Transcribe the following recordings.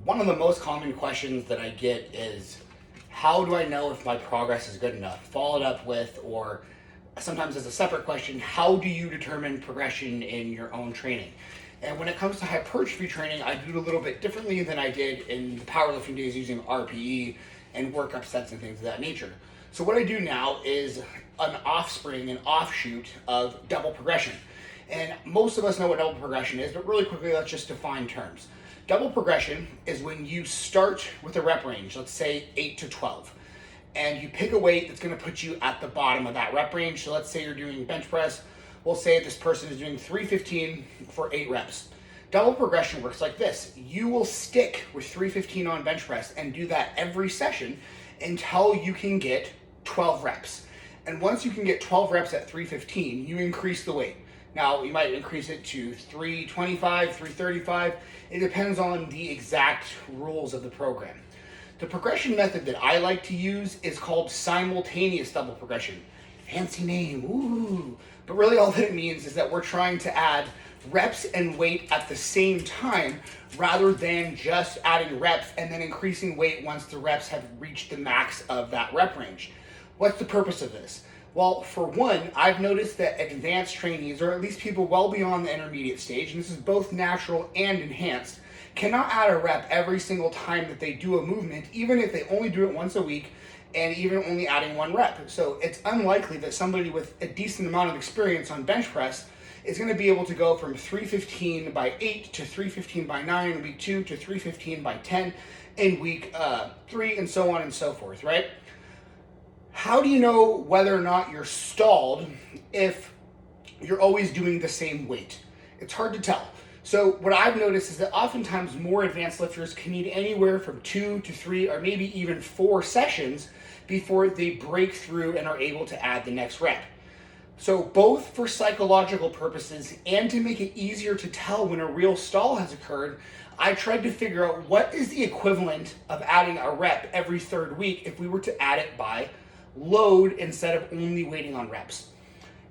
One of the most common questions that I get is, how do I know if my progress is good enough? Followed up with, or sometimes as a separate question, how do you determine progression in your own training? And when it comes to hypertrophy training, I do it a little bit differently than I did in the powerlifting days using RPE and workup sets and things of that nature. So what I do now is an offshoot of double progression. And most of us know what double progression is, but really quickly, let's just define terms. Double progression is when you start with a rep range, let's say 8 to 12, and you pick a weight that's going to put you at the bottom of that rep range. So let's say you're doing bench press. We'll say this person is doing 315 for 8 reps. Double progression works like this. You will stick with 315 on bench press and do that every session until you can get 12 reps. And once you can get 12 reps at 315, you increase the weight. Now, you might increase it to 325, 335. It depends on the exact rules of the program. The progression method that I like to use is called simultaneous double progression. Fancy name, ooh. But really all that it means is that we're trying to add reps and weight at the same time rather than just adding reps and then increasing weight once the reps have reached the max of that rep range. What's the purpose of this? Well, for one, I've noticed that advanced trainees, or at least people well beyond the intermediate stage, and this is both natural and enhanced, cannot add a rep every single time that they do a movement, even if they only do it once a week and even only adding 1 rep. So it's unlikely that somebody with a decent amount of experience on bench press is going to be able to go from 315 by 8 to 315 by 9 in week 2 to 315 by 10 in week 3, and so on and so forth, right? How do you know whether or not you're stalled if you're always doing the same weight? It's hard to tell. So what I've noticed is that oftentimes more advanced lifters can need anywhere from 2 to 3 or maybe even 4 sessions before they break through and are able to add the next rep. So both for psychological purposes and to make it easier to tell when a real stall has occurred, I tried to figure out what is the equivalent of adding a rep every 3rd week if we were to add it by load instead of only waiting on reps.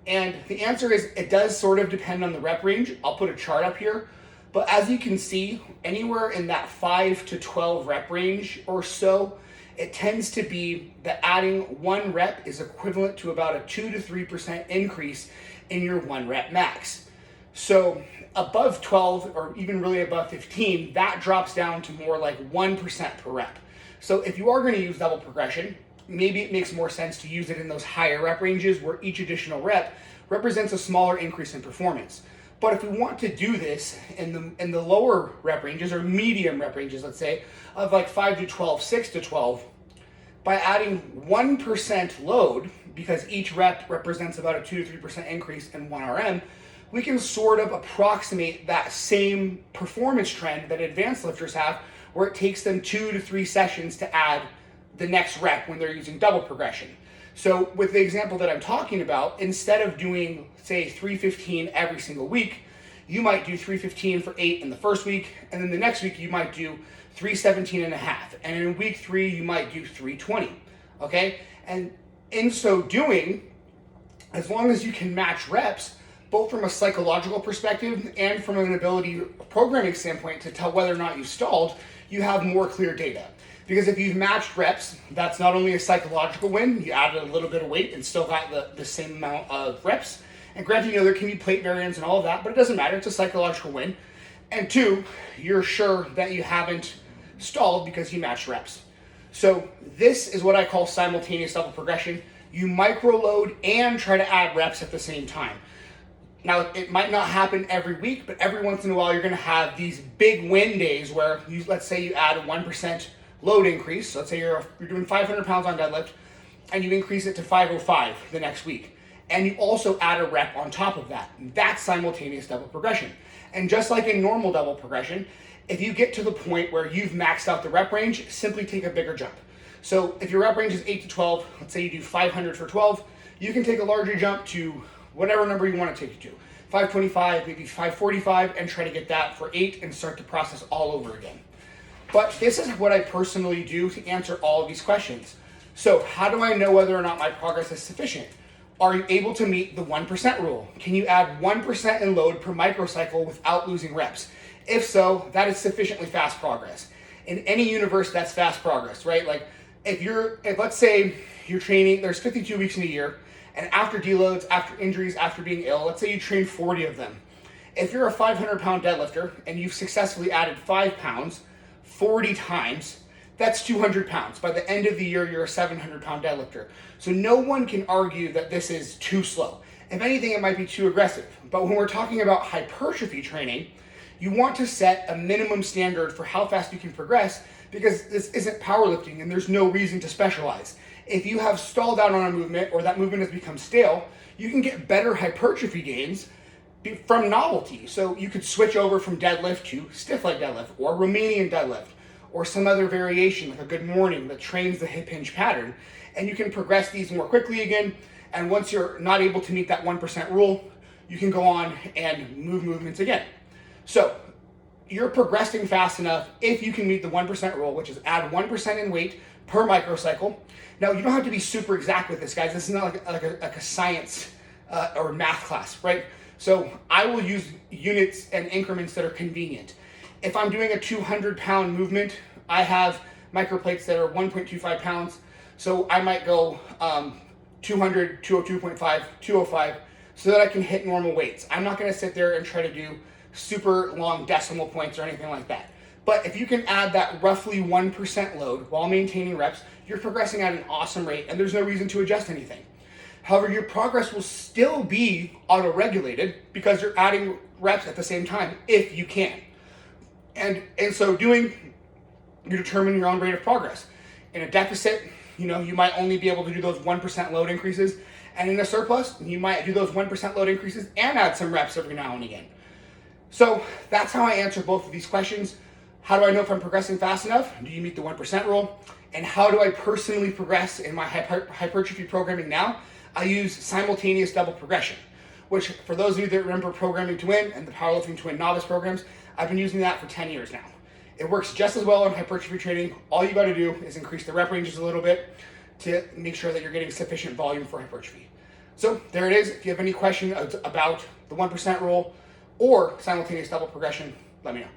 And the answer is it does sort of depend on the rep range. I'll put a chart up here, but as you can see, anywhere in that 5 to 12 rep range or so, it tends to be that adding 1 rep is equivalent to about a 2 to 3% increase in your 1 rep max. So above 12 or even really above 15, that drops down to more like 1% per rep. So if you are going to use double progression, maybe it makes more sense to use it in those higher rep ranges where each additional rep represents a smaller increase in performance. But if we want to do this in the lower rep ranges or medium rep ranges, let's say, of like 5 to 12, 6 to 12, by adding 1% load, because each rep represents about a 2 to 3% increase in 1 RM, we can sort of approximate that same performance trend that advanced lifters have, where it takes them 2 to 3 sessions to add the next rep when they're using double progression. So with the example that I'm talking about, instead of doing, say, 315 every single week, you might do 315 for 8 in the first week, and then the next week you might do 317 and a half. And in week 3, you might do 320, okay? And in so doing, as long as you can match reps, both from a psychological perspective and from an ability programming standpoint to tell whether or not you've stalled, you have more clear data. Because if you've matched reps, that's not only a psychological win, you added a little bit of weight and still got the same amount of reps. And granted, there can be plate variance and all of that, but it doesn't matter, it's a psychological win. And 2, you're sure that you haven't stalled because you matched reps. So this is what I call simultaneous double progression. You micro load and try to add reps at the same time. Now, it might not happen every week, but every once in a while you're gonna have these big win days where let's say you add a 1% load increase. So let's say you're doing 500 pounds on deadlift and you increase it to 505 the next week. And you also add a rep on top of that. That's simultaneous double progression. And just like in normal double progression, if you get to the point where you've maxed out the rep range, simply take a bigger jump. So if your rep range is 8 to 12, let's say you do 500 for 12, you can take a larger jump to whatever number you want to take it to. 525, maybe 545, and try to get that for 8 and start the process all over again. But this is what I personally do to answer all of these questions. So how do I know whether or not my progress is sufficient? Are you able to meet the 1% rule? Can you add 1% in load per microcycle without losing reps? If so, that is sufficiently fast progress. In any universe, that's fast progress, right? Like if let's say you're training, there's 52 weeks in a year, and after deloads, after injuries, after being ill, let's say you train 40 of them. If you're a 500-pound deadlifter and you've successfully added 5 pounds 40 times, that's 200 pounds. By the end of the year, you're a 700-pound deadlifter. So no one can argue that this is too slow. If anything, it might be too aggressive. But when we're talking about hypertrophy training, you want to set a minimum standard for how fast you can progress, because this isn't powerlifting and there's no reason to specialize. If you have stalled out on a movement or that movement has become stale, you can get better hypertrophy gains from novelty. So you could switch over from deadlift to stiff leg deadlift or Romanian deadlift or some other variation like a good morning that trains the hip hinge pattern, and you can progress these more quickly again. And once you're not able to meet that 1% rule, you can go on and move movements again. So you're progressing fast enough if you can meet the 1% rule, which is add 1% in weight per microcycle. Now, you don't have to be super exact with this, guys. This is not like a science or math class, right? So I will use units and increments that are convenient. If I'm doing a 200-pound movement, I have microplates that are 1.25 pounds. So I might go 200, 202.5, 205, so that I can hit normal weights. I'm not going to sit there and try to do super long decimal points or anything like that. But if you can add that roughly 1% load while maintaining reps, you're progressing at an awesome rate, and there's no reason to adjust anything. However, your progress will still be auto-regulated because you're adding reps at the same time if you can. And so doing, you determine your own rate of progress. In a deficit, you might only be able to do those 1% load increases. And in a surplus, you might do those 1% load increases and add some reps every now and again. So that's how I answer both of these questions. How do I know if I'm progressing fast enough? Do you meet the 1% rule? And how do I personally progress in my hypertrophy programming now? I use simultaneous double progression, which for those of you that remember Programming to Win and the Powerlifting to Win novice programs, I've been using that for 10 years now. It works just as well in hypertrophy training. All you got to do is increase the rep ranges a little bit to make sure that you're getting sufficient volume for hypertrophy. So there it is. If you have any question about the 1% rule or simultaneous double progression, let me know.